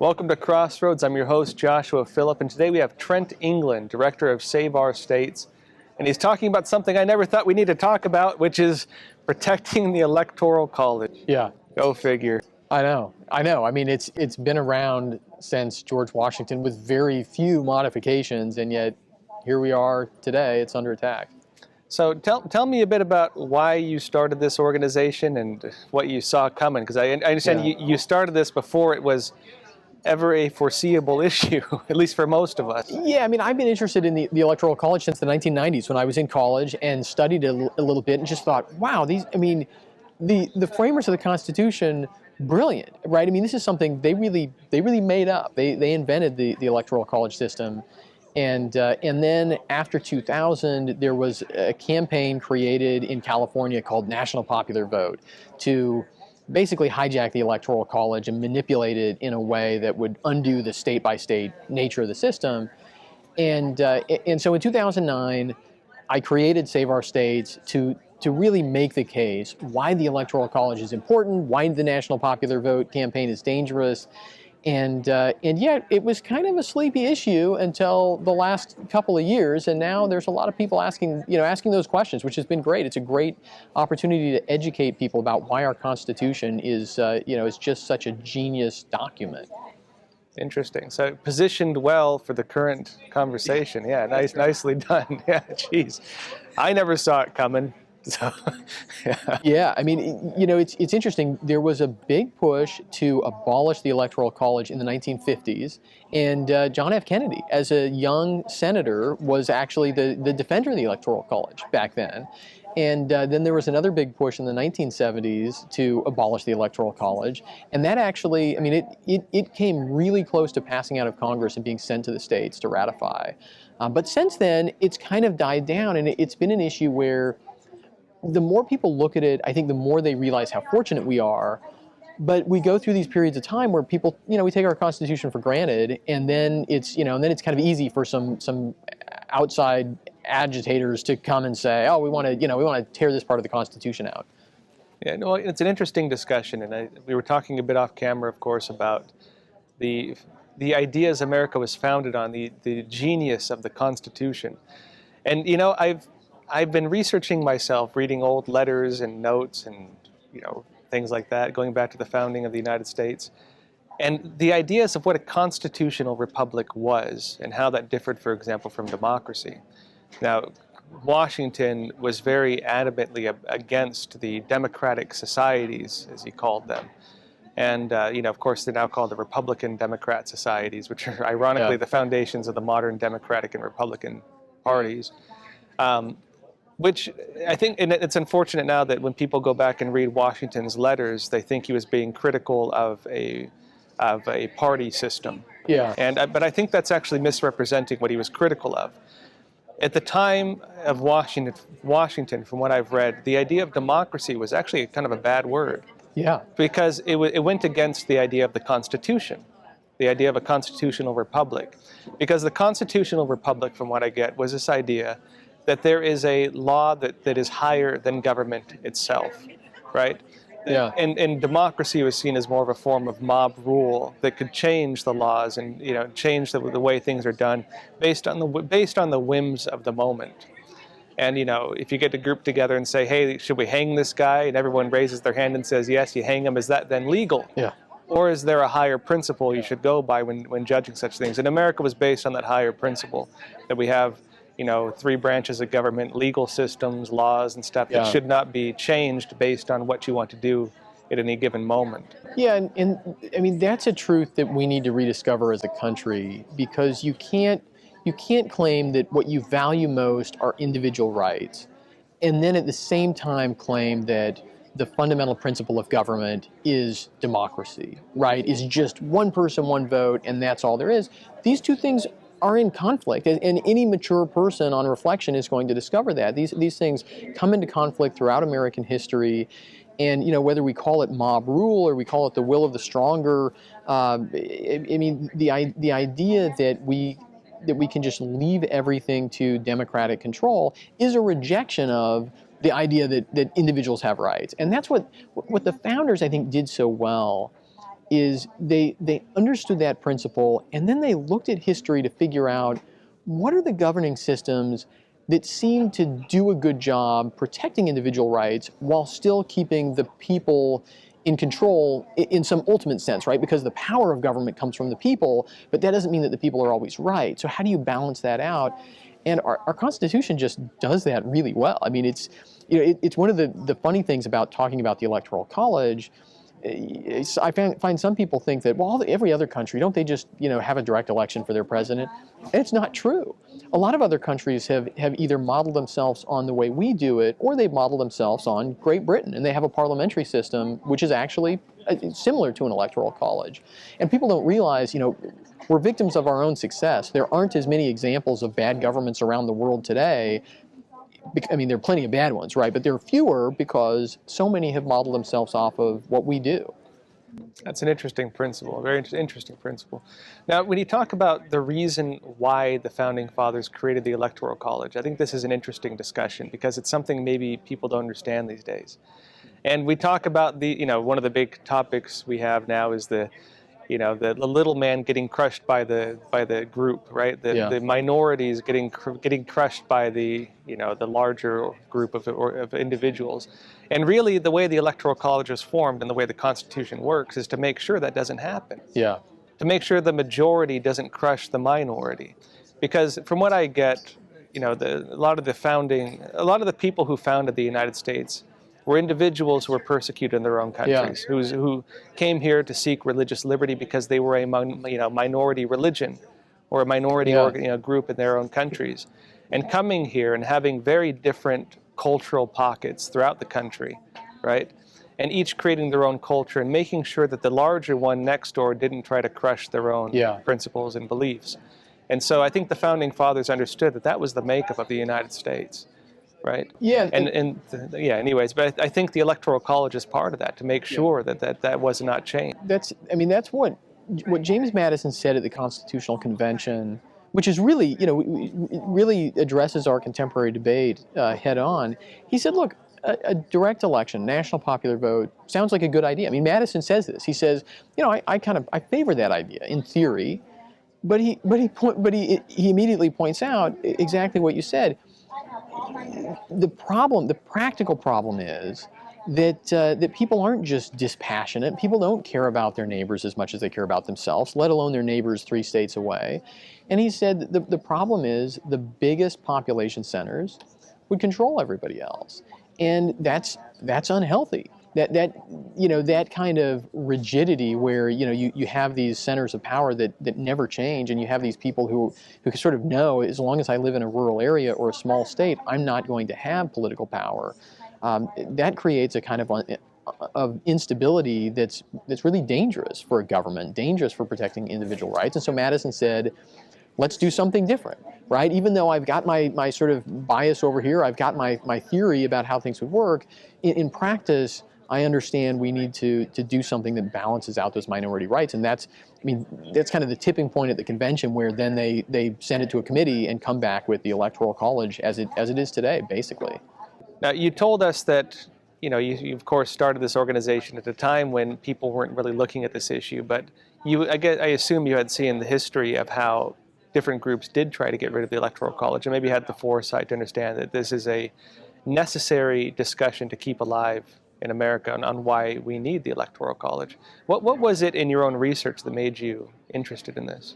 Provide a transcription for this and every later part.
Welcome to Crossroads. I'm your host, Joshua Phillip, and today we have Trent England, Director of Save Our States, and he's talking about something I never thought we need to talk about, which is protecting the Electoral College. Yeah. Go figure. I know. I mean, it's been around since George Washington with very few modifications, and yet here we are today. It's under attack. So tell me a bit about why you started this organization and what you saw coming, because I understand you started this before it was ever a foreseeable issue, at least for most of us. Yeah, I mean, I've been interested in the Electoral College since the 1990s when I was in college and studied it a little bit and just thought, wow, the framers of the Constitution, brilliant, right? I mean, this is something they really made up. They invented the Electoral College system. And then after 2000, there was a campaign created in California called National Popular Vote to basically hijack the Electoral College and manipulate it in a way that would undo the state-by-state nature of the system. And so in 2009, I created Save Our States to really make the case why the Electoral College is important, why the National Popular Vote campaign is dangerous. And yet it was kind of a sleepy issue until the last couple of years, and now there's a lot of people asking those questions, which has been great. It's a great opportunity to educate people about why our Constitution is just such a genius document. Interesting. So positioned well for the current conversation. Yeah, nicely done. Yeah, geez, I never saw it coming. So, yeah, I mean, it's interesting. There was a big push to abolish the Electoral College in the 1950s, and John F. Kennedy, as a young senator, was actually the defender of the Electoral College back then. And then there was another big push in the 1970s to abolish the Electoral College, and that actually, I mean, it came really close to passing out of Congress and being sent to the states to ratify. But since then, it's kind of died down, and it's been an issue where the more people look at it, I think the more they realize how fortunate we are. But we go through these periods of time where people, we take our Constitution for granted, and then it's kind of easy for some outside agitators to come and say, oh, we want to tear this part of the Constitution out. Yeah, no, it's an interesting discussion, and we were talking a bit off camera, of course, about the ideas America was founded on, the genius of the Constitution, and I've been researching myself, reading old letters and notes and, things like that, going back to the founding of the United States. And the ideas of what a constitutional republic was and how that differed, for example, from democracy. Now, Washington was very adamantly against the democratic societies, as he called them. And, of course, they're now called the Republican Democrat societies, which are ironically the foundations of the modern Democratic and Republican parties. Which I think, and it's unfortunate now that when people go back and read Washington's letters, they think he was being critical of a party system. Yeah. But I think that's actually misrepresenting what he was critical of. At the time of Washington, from what I've read, the idea of democracy was actually kind of a bad word. Yeah. Because it went against the idea of the Constitution, the idea of a constitutional republic. Because the constitutional republic, from what I get, was this idea that there is a law that is higher than government itself, right? Yeah. And democracy was seen as more of a form of mob rule that could change the laws and change the way things are done based on the whims of the moment. And if you get to group together and say, hey, should we hang this guy? And everyone raises their hand and says, yes, you hang him. Is that then legal? Yeah. Or is there a higher principle you should go by when judging such things? And America was based on that higher principle that we have 3 branches of government, legal systems, laws, and stuff that should not be changed based on what you want to do at any given moment. Yeah, and I mean, that's a truth that we need to rediscover as a country, because you can't claim that what you value most are individual rights, and then at the same time claim that the fundamental principle of government is democracy, right? Is just one person, one vote, and that's all there is. These two things are in conflict, and any mature person on reflection is going to discover that. These things come into conflict throughout American history, and whether we call it mob rule or we call it the will of the stronger, I mean, the idea that we can just leave everything to democratic control is a rejection of the idea that individuals have rights. And that's what the founders, I think, did so well, is they understood that principle, and then they looked at history to figure out what are the governing systems that seem to do a good job protecting individual rights while still keeping the people in control in some ultimate sense, right? Because the power of government comes from the people, but that doesn't mean that the people are always right. So how do you balance that out? And our Constitution just does that really well. I mean, it's one of the funny things about talking about the Electoral College. I find some people think that, well, every other country, don't they just have a direct election for their president? And it's not true. A lot of other countries have either modeled themselves on the way we do it, or they've modeled themselves on Great Britain, and they have a parliamentary system which is actually similar to an electoral college. And people don't realize, we're victims of our own success. There aren't as many examples of bad governments around the world today. I mean, there are plenty of bad ones, right? But there are fewer because so many have modeled themselves off of what we do. That's an interesting principle, a very interesting principle. Now, when you talk about the reason why the Founding Fathers created the Electoral College, I think this is an interesting discussion because it's something maybe people don't understand these days. And we talk about one of the big topics we have now is the little man getting crushed by the group, right? The minorities getting crushed by the larger group of individuals. And really, the way the Electoral College was formed and the way the Constitution works is to make sure that doesn't happen. Yeah. To make sure the majority doesn't crush the minority, because from what I get, a lot of the people who founded the United States were individuals who were persecuted in their own countries, who came here to seek religious liberty because they were a minority religion or a minority group in their own countries. And coming here and having very different cultural pockets throughout the country, right? And each creating their own culture and making sure that the larger one next door didn't try to crush their own principles and beliefs. And so I think the Founding Fathers understood that that was the makeup of the United States. Right. Yeah. Anyways, but I think the Electoral College is part of that to make sure that was not changed. That's what James Madison said at the Constitutional Convention, which is really, really addresses our contemporary debate head on. He said, look, a direct election, national popular vote, sounds like a good idea. I mean, Madison says this. He says, I favor that idea in theory, but he immediately points out exactly what you said. The practical problem is that people aren't just dispassionate. People don't care about their neighbors as much as they care about themselves, let alone their neighbors 3 states away. And he said the problem is the biggest population centers would control everybody else, and that's unhealthy. That kind of rigidity where you have these centers of power that never change, and you have these people who sort of know, as long as I live in a rural area or a small state, I'm not going to have political power. That creates a kind of instability that's really dangerous for a government, dangerous for protecting individual rights. And so Madison said, let's do something different, right? Even though I've got my sort of bias over here, I've got my theory about how things would work, in practice, I understand we need to do something that balances out those minority rights. And that's kind of the tipping point at the convention, where then they send it to a committee and come back with the Electoral College as it is today, basically. Now, you told us that you of course started this organization at a time when people weren't really looking at this issue, but I assume you had seen the history of how different groups did try to get rid of the Electoral College, and maybe had the foresight to understand that this is a necessary discussion to keep alive in America on why we need the Electoral College. What was it in your own research that made you interested in this?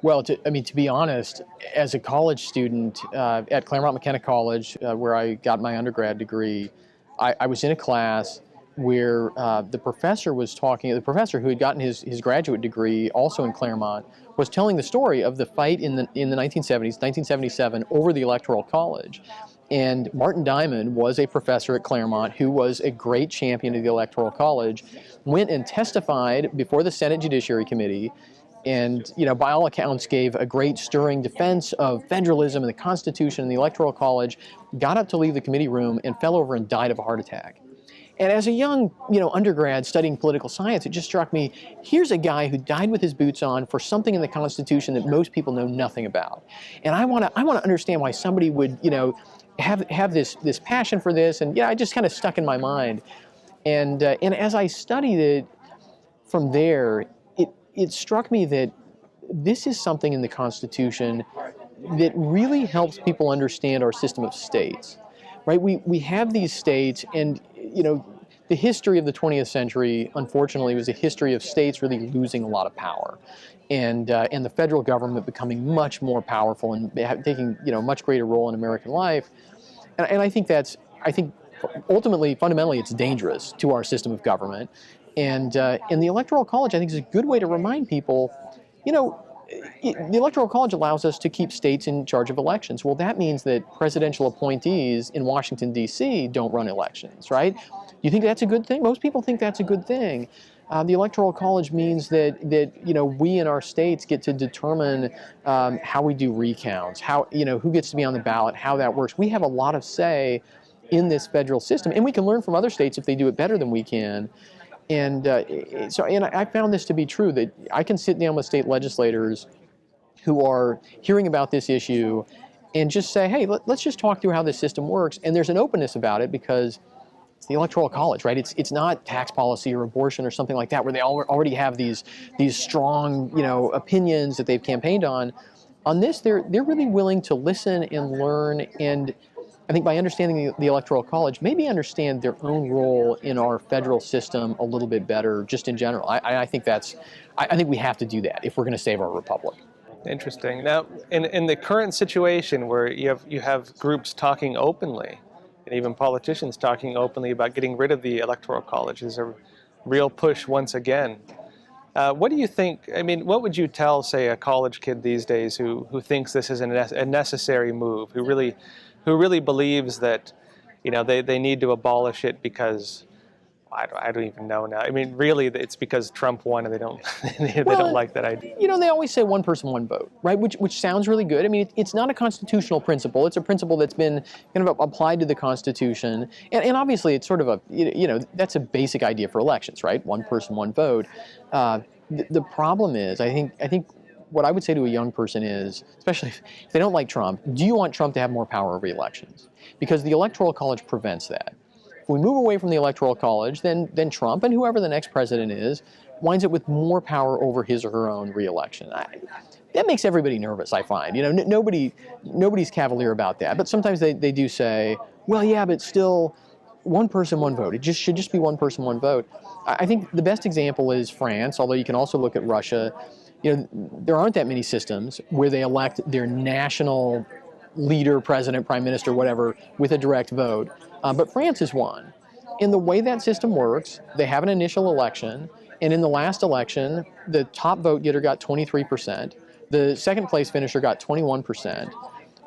Well, to be honest, as a college student at Claremont McKenna College, where I got my undergrad degree, I was in a class where the professor who had gotten his graduate degree also in Claremont, was telling the story of the fight in the 1970s, 1977, over the Electoral College. And Martin Diamond was a professor at Claremont who was a great champion of the Electoral College, went and testified before the Senate Judiciary Committee, and by all accounts gave a great stirring defense of federalism and the Constitution and the Electoral College, got up to leave the committee room and fell over and died of a heart attack. And as a young, undergrad studying political science, it just struck me, here's a guy who died with his boots on for something in the Constitution that most people know nothing about. And I want to understand why somebody would, have this passion for this, and I just kind of stuck in my mind. And as I studied it from there, it struck me that this is something in the Constitution that really helps people understand our system of states, right? We have these states, and the history of the 20th century, unfortunately, was a history of states really losing a lot of power, and the federal government becoming much more powerful and taking a much greater role in American life. And I think ultimately, fundamentally, it's dangerous to our system of government. And the Electoral College, I think, is a good way to remind people, the Electoral College allows us to keep states in charge of elections. Well, that means that presidential appointees in Washington, D.C. don't run elections, right? You think that's a good thing? Most people think that's a good thing. The Electoral College means that we in our states get to determine how we do recounts, who gets to be on the ballot, how that works. We have a lot of say in this federal system, and we can learn from other states if they do it better than we can. And I found this to be true, that I can sit down with state legislators who are hearing about this issue and just say, hey, let's just talk through how this system works. And there's an openness about it because it's the Electoral College, right? It's not tax policy or abortion or something like that, where they already have these strong opinions that they've campaigned on. On this, they're really willing to listen and learn, and I think by understanding the Electoral College, maybe understand their own role in our federal system a little bit better, just in general. I think I think we have to do that if we're going to save our republic. Interesting. Now, in the current situation where you have groups talking openly, and even politicians talking openly about getting rid of the Electoral College, is a real push once again. What do you think? I mean, what would you tell, say, a college kid these days who thinks this is a necessary move, who really believes that they need to abolish it because I don't even know now. I mean, really, it's because Trump won and they don't don't like that idea. They always say one person, one vote, right? Which sounds really good. I mean, it's not a constitutional principle. It's a principle that's been kind of applied to the Constitution, and obviously it's sort of that's a basic idea for elections, right? One person, one vote. The problem is, I think what I would say to a young person is, especially if they don't like Trump, do you want Trump to have more power over elections? Because the Electoral College prevents that. If we move away from the Electoral College, then Trump and whoever the next president is winds up with more power over his or her own reelection. That makes everybody nervous, I find. Nobody's cavalier about that. But sometimes they do say, well, yeah, but still, one person, one vote. It should just be one person, one vote. I think the best example is France, although you can also look at Russia. There aren't that many systems where they elect their national leader, president, prime minister, whatever, with a direct vote. But France is one. In the way that system works, they have an initial election, and in the last election, the top vote getter got 23%. The second place finisher got 21%.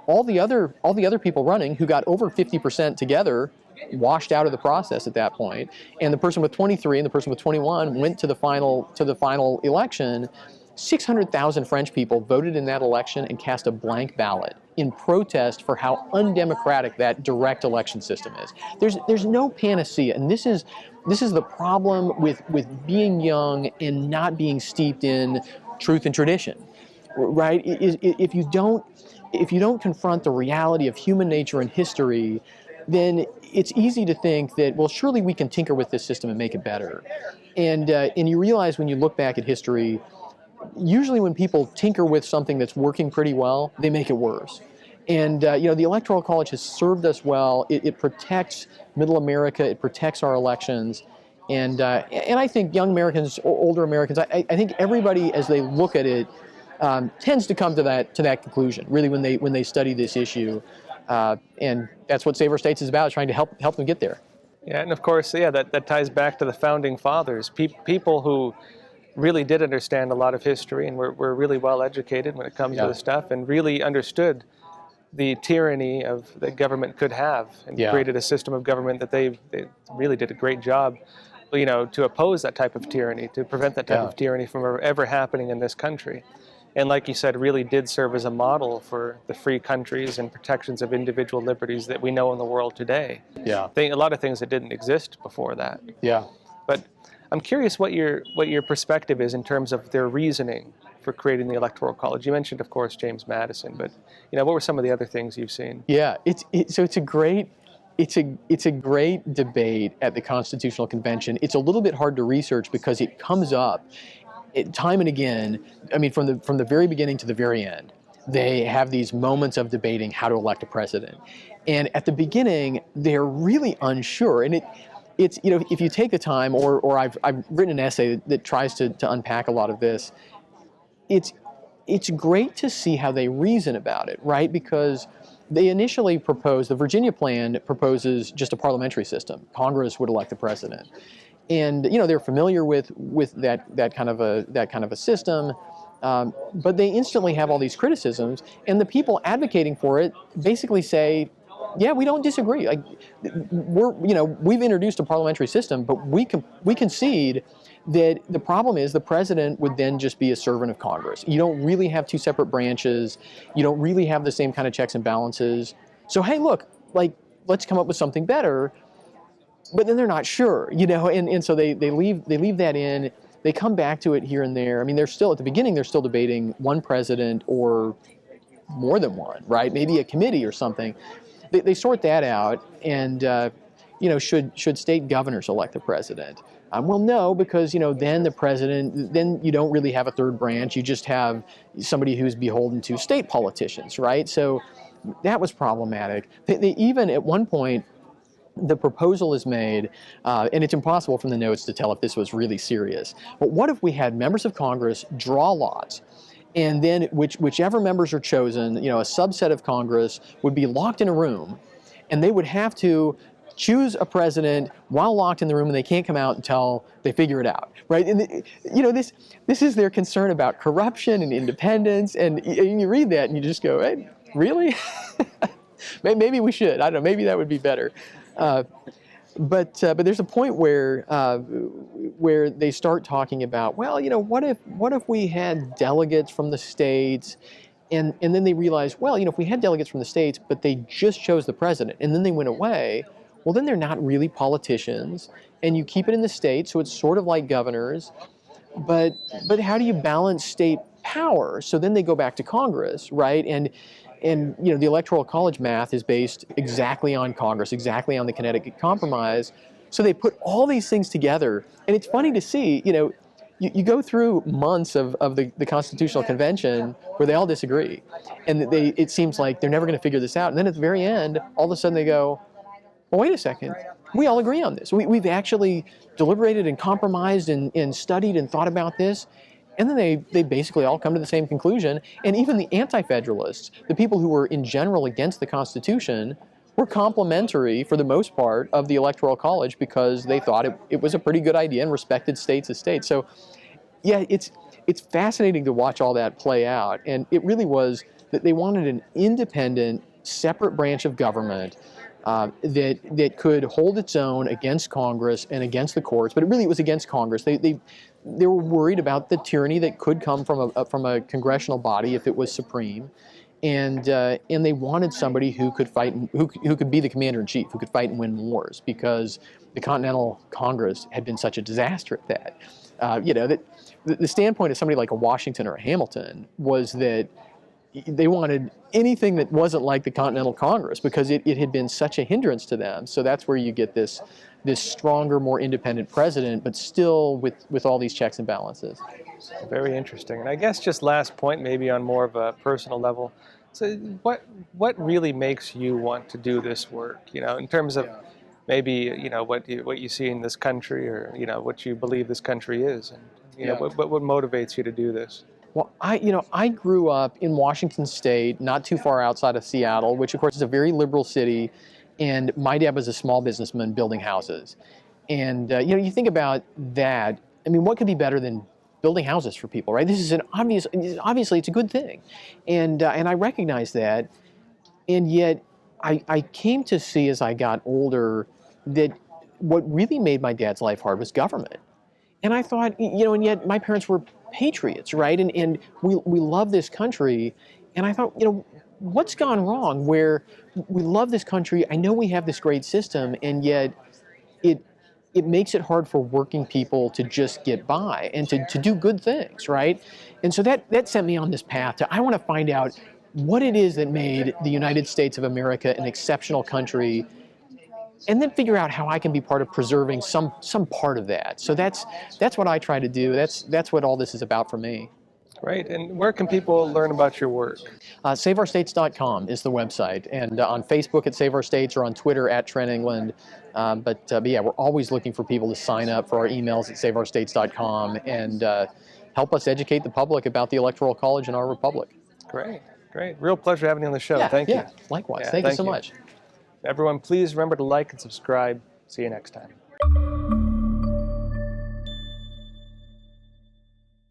All the other people running who got over 50% together washed out of the process at that point. And the person with 23 and the person with 21 went to the final election. 600,000 French people voted in that election and cast a blank ballot in protest for how undemocratic that direct election system is. There's no panacea, and this is the problem with being young and not being steeped in truth and tradition, right? If you don't confront the reality of human nature and history, then it's easy to think that, well, surely we can tinker with this system and make it better. And you realize when you look back at history, usually when people tinker with something that's working pretty well, they make it worse. And the Electoral College has served us well. It protects Middle America. It protects our elections. And I think young Americans, older Americans, I think everybody, as they look at it, tends to come to that conclusion. Really, when they study this issue, and that's what Save Our States is about, trying to help them get there. Yeah, and of course, that ties back to the founding fathers, people who really did understand a lot of history and were really well educated when it comes to this stuff, and really understood the tyranny that government could have, and created a system of government that they really did a great job, to oppose that type of tyranny, to prevent that type of tyranny from ever happening in this country. And like you said, really did serve as a model for the free countries and protections of individual liberties that we know in the world today. Yeah. A lot of things that didn't exist before that. Yeah. But I'm curious what your perspective is in terms of their reasoning for creating the Electoral College? You mentioned, of course, James Madison, but what were some of the other things you've seen? Yeah, so it's a great debate at the Constitutional Convention. It's a little bit hard to research because it comes up time and again. I mean, from the very beginning to the very end, they have these moments of debating how to elect a president. And at the beginning, they're really unsure. And it's if you take the time, or I've written an essay that tries to unpack a lot of this. It's great to see how they reason about it, right? Because they initially proposed, the Virginia plan proposes just a parliamentary system. Congress would elect the president. And they're familiar with that kind of a system, but they instantly have all these criticisms, and the people advocating for it basically say, yeah, we don't disagree. Like, we've introduced a parliamentary system, but we concede that the problem is the president would then just be a servant of Congress. You don't really have two separate branches. You don't really have the same kind of checks and balances. So, hey, look, let's come up with something better. But then they're not sure, and so they leave that in. They come back to it here and there. I mean, they're still, at the beginning, they're still debating one president or more than one, right? Maybe a committee or something. They sort that out, and should state governors elect the president? Well, no, because then the president, then you don't really have a third branch. You just have somebody who's beholden to state politicians, right? So that was problematic. They even at one point, the proposal is made, and it's impossible from the notes to tell if this was really serious. But what if we had members of Congress draw lots? And then whichever members are chosen, a subset of Congress would be locked in a room, and they would have to choose a president while locked in the room, and they can't come out until they figure it out, right? And this is their concern about corruption and independence, and you read that and you just go, hey, really? Maybe we should. I don't know. Maybe that would be better. But there's a point where they start talking about, well, what if we had delegates from the states, and then they realize, well, if we had delegates from the states, but they just chose the president, and then they went away, well, then they're not really politicians, and you keep it in the states, so it's sort of like governors, but how do you balance state power? So then they go back to Congress, right? And the Electoral College math is based exactly on Congress, exactly on the Connecticut Compromise. So they put all these things together, and it's funny to see, you go through months of the Constitutional Convention where they all disagree, and it seems like they're never going to figure this out. And then at the very end, all of a sudden they go, well, wait a second, we all agree on this. We've actually deliberated and compromised and studied and thought about this. And then they basically all come to the same conclusion. And even the anti-federalists, the people who were in general against the Constitution, were complimentary, for the most part, of the Electoral College because they thought it was a pretty good idea and respected states as states. So, yeah, it's fascinating to watch all that play out. And it really was that they wanted an independent, separate branch of government that could hold its own against Congress and against the courts. But it was against Congress. They were worried about the tyranny that could come from a congressional body if it was supreme, and they wanted somebody who could fight, who could be the commander-in-chief, who could fight and win wars, because the Continental Congress had been such a disaster at that. That the standpoint of somebody like a Washington or a Hamilton was that they wanted anything that wasn't like the Continental Congress because it had been such a hindrance to them. So that's where you get this stronger, more independent president, but still with all these checks and balances. Very interesting. And I guess just last point, maybe on more of a personal level. So what really makes you want to do this work? In terms of maybe what you see in this country, or what you believe this country is, and what motivates you to do this? Well, I grew up in Washington State, not too far outside of Seattle, which of course is a very liberal city, and my dad was a small businessman building houses. And you think about that. I mean, what could be better than building houses for people, right? This is obviously it's a good thing, and I recognize that, and yet I came to see as I got older that what really made my dad's life hard was government. And I thought, and yet my parents were patriots, right? And we love this country. And I thought, what's gone wrong where we love this country? I know we have this great system, and yet it makes it hard for working people to just get by and to do good things, right? And so that sent me on this path to, I want to find out what it is that made the United States of America an exceptional country, and then figure out how I can be part of preserving some part of that. So that's what I try to do. That's what all this is about for me. Great. And where can people learn about your work? SaveOurStates.com is the website, and on Facebook at Save Our States or on Twitter at Trent England. But yeah, we're always looking for people to sign up for our emails at SaveOurStates.com and help us educate the public about the Electoral College and our republic. Great, great. Real pleasure having you on the show. Thank you. Likewise. Yeah, thank you so much. Everyone, please remember to like and subscribe. See you next time.